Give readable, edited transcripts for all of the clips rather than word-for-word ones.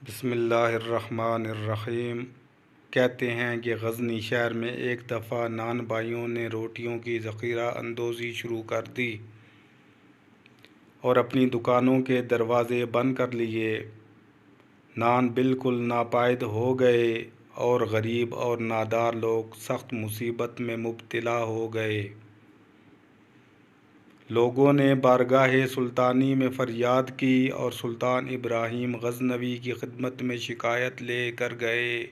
بسم اللہ الرحمن الرحیم۔ کہتے ہیں کہ غزنی شہر میں ایک دفعہ نان بھائیوں نے روٹیوں کی ذخیرہ اندوزی شروع کر دی اور اپنی دکانوں کے دروازے بند کر لیے۔ نان بالکل ناپید ہو گئے اور غریب اور نادار لوگ سخت مصیبت میں مبتلا ہو گئے۔ لوگوں نے بارگاہ سلطانی میں فریاد کی اور سلطان ابراہیم غزنوی کی خدمت میں شکایت لے کر گئے۔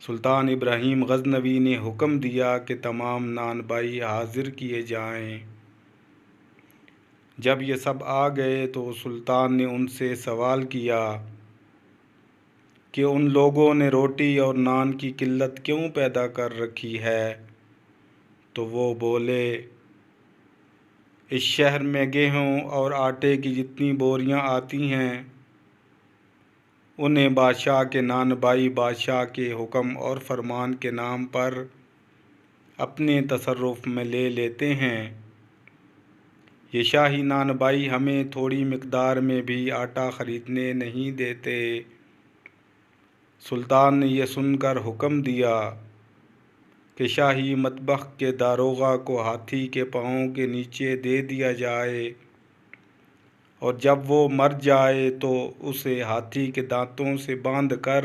سلطان ابراہیم غزنوی نے حکم دیا کہ تمام نان بھائی حاضر کیے جائیں۔ جب یہ سب آ گئے تو سلطان نے ان سے سوال کیا کہ ان لوگوں نے روٹی اور نان کی قلت کیوں پیدا کر رکھی ہے؟ تو وہ بولے، اس شہر میں گیہوں اور آٹے کی جتنی بوریاں آتی ہیں انہیں بادشاہ کے نان بھائی بادشاہ کے حکم اور فرمان کے نام پر اپنے تصرف میں لے لیتے ہیں۔ یہ شاہی نان بھائی ہمیں تھوڑی مقدار میں بھی آٹا خریدنے نہیں دیتے۔ سلطان نے یہ سن کر حکم دیا کہ شاہی مطبخ کے داروغہ کو ہاتھی کے پاؤں کے نیچے دے دیا جائے اور جب وہ مر جائے تو اسے ہاتھی کے دانتوں سے باندھ کر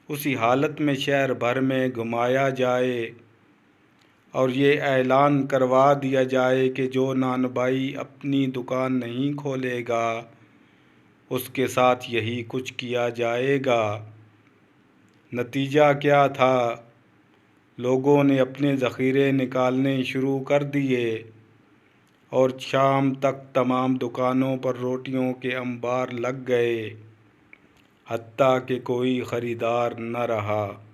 اسی حالت میں شہر بھر میں گھمایا جائے اور یہ اعلان کروا دیا جائے کہ جو نان بھائی اپنی دکان نہیں کھولے گا اس کے ساتھ یہی کچھ کیا جائے گا۔ نتیجہ کیا تھا؟ لوگوں نے اپنے ذخیرے نکالنے شروع کر دیے اور شام تک تمام دکانوں پر روٹیوں کے انبار لگ گئے، حتیٰ کہ کوئی خریدار نہ رہا۔